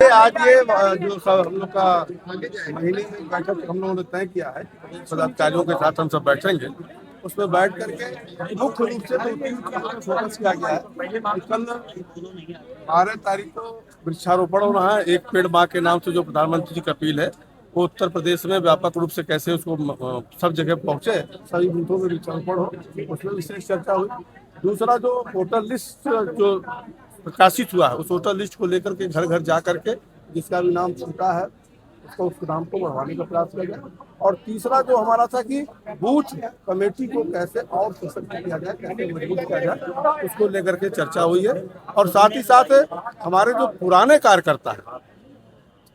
देखिए आज ये जो सब हम लोग का महीने की बैठक हम लोगों ने तय किया है, पदाधिकारियों के साथ हम सब बैठेंगे। उसमें बैठ करके मुख्य रूप से दो तीन चीजों पर फोकस किया गया है। कल 12 तारीख को वृक्षारोपण होना है। एक पेड़ माँ के नाम से जो प्रधानमंत्री जी की अपील है, वो उत्तर प्रदेश में व्यापक रूप से कैसे उसको सब जगह पहुंचे, सभी बूथों में वृक्षारोपण हो, उसमें विशेष चर्चा हुई। दूसरा जो वोटर लिस्ट जो प्रकाशित हुआ है, उस वोटर लिस्ट को लेकर के घर घर जा करके जिसका भी नाम छूटा है उसको उस नाम को बढ़वाने का प्रयास किया गया। और तीसरा जो हमारा था कि बूथ कमेटी को कैसे और सशक्त किया जाए, कैसे मजबूत किया जाए, उसको लेकर के चर्चा हुई है। और साथ ही साथ हमारे जो पुराने कार्यकर्ता हैं,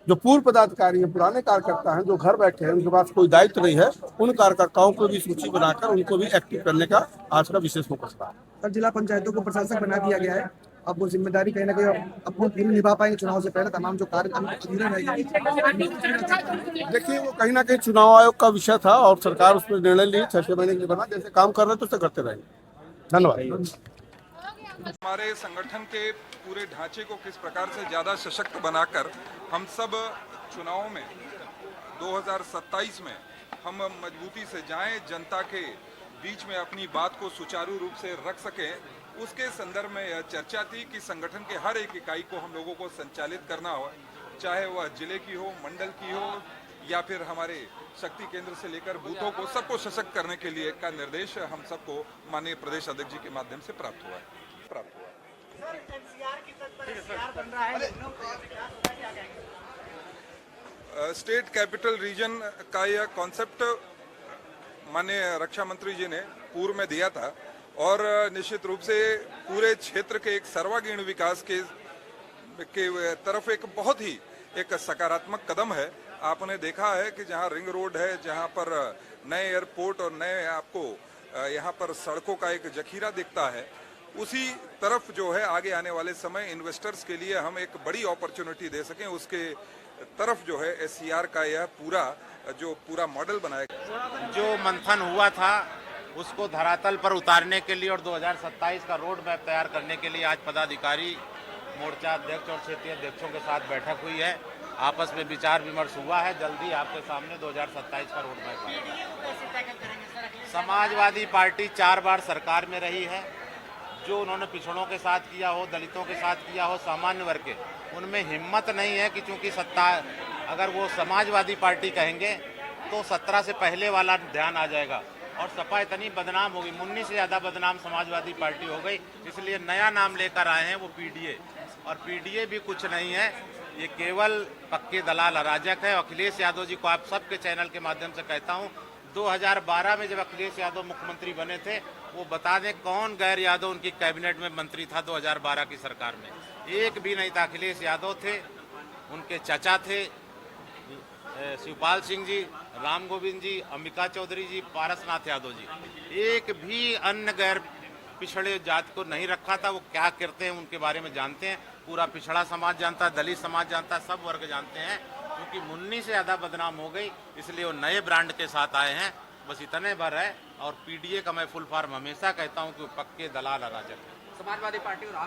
जो पूर्व पदाधिकारी हैं, पुराने कार्यकर्ता हैं जो घर बैठे हैं, उनके पास कोई दायित्व नहीं है, उन कार्यकर्ताओं को भी सूची बनाकर उनको भी एक्टिव करने का आज का विशेष फोकस था। सर, जिला पंचायतों को प्रशासक बना दिया गया है। अब वो जिम्मेदारी कहीं ना कहीं अपनी पूरी निभा पाएंगे चुनाव से पहले, तमाम जो कार्य देखिए वो कहीं ना कहीं चुनाव आयोग का विषय था और सरकार उसमें निर्णय ली 6 महीने के लिए बना। जैसे काम कर रहे थे उसे करते रहेंगे। धन्यवाद। हमारे संगठन के पूरे ढांचे को किस प्रकार से ज़्यादा सशक्त बनाकर हम सब चुनाव में 2027 में हम मजबूती से जाएं, जनता के बीच में अपनी बात को सुचारू रूप से रख सकें, उसके संदर्भ में यह चर्चा थी कि संगठन के हर एक इकाई को हम लोगों को संचालित करना हो, चाहे वह जिले की हो, मंडल की हो या फिर हमारे शक्ति केंद्र से लेकर बूथों को सबको सशक्त करने के लिए का निर्देश हम सबको माननीय प्रदेश अध्यक्ष जी के माध्यम से प्राप्त हुआ है। स्टेट कैपिटल रीजन का यह कॉन्सेप्ट माननीय रक्षा मंत्री जी ने पूर्व में दिया था और निश्चित रूप से पूरे क्षेत्र के एक सर्वांगीण विकास के तरफ एक बहुत ही एक सकारात्मक कदम है। आपने देखा है कि जहां रिंग रोड है, जहां पर नए एयरपोर्ट और नए आपको यहां पर सड़कों का एक जखीरा दिखता है, उसी तरफ जो है आगे आने वाले समय इन्वेस्टर्स के लिए हम एक बड़ी अपॉर्चुनिटी दे सकें, उसके तरफ जो है SCR का यह पूरा मॉडल बनाया। जो मंथन हुआ था उसको धरातल पर उतारने के लिए और 2027 का रोड मैप तैयार करने के लिए आज पदाधिकारी, मोर्चा अध्यक्ष और क्षेत्रीय अध्यक्षों के साथ बैठक हुई है। आपस में विचार विमर्श हुआ है। जल्दी आपके सामने 2027 का रोड मैप आएगा। समाजवादी पार्टी 4 बार सरकार में रही है। जो उन्होंने पिछड़ों के साथ किया हो, दलितों के साथ किया हो, सामान्य वर्ग के, उनमें हिम्मत नहीं है कि चूंकि सत्ता, अगर वो समाजवादी पार्टी कहेंगे तो 17 से पहले वाला ध्यान आ जाएगा और सपा इतनी बदनाम होगी, मुन्नी से ज़्यादा बदनाम समाजवादी पार्टी हो गई। इसलिए नया नाम लेकर आए हैं वो PDA, और PDA भी कुछ नहीं है, ये केवल पक्के दलाल अराजक है। अखिलेश यादव जी को आप सबके चैनल के माध्यम से कहता हूँ, 2012 में जब अखिलेश यादव मुख्यमंत्री बने थे, वो बता दें कौन गैर यादव उनकी कैबिनेट में मंत्री था 2012 की सरकार में? एक भी नहीं था। अखिलेश यादव थे, उनके चाचा थे शिवपाल सिंह जी, राम गोविंद जी, अंबिका चौधरी जी, पारसनाथ यादव जी। एक भी अन्य गैर पिछड़े जात को नहीं रखा था। वो क्या करते हैं उनके बारे में जानते हैं, पूरा पिछड़ा समाज जानता है, दलित समाज जानता है, सब वर्ग जानते हैं। क्योंकि मुन्नी से ज़्यादा बदनाम हो गई, इसलिए वो नए ब्रांड के साथ आए हैं, बस इतने भर है। और PDA का मैं फुल फॉर्म हमेशा कहता हूँ कि वो पक्के दलाल अराजक है। समाजवादी पार्टी और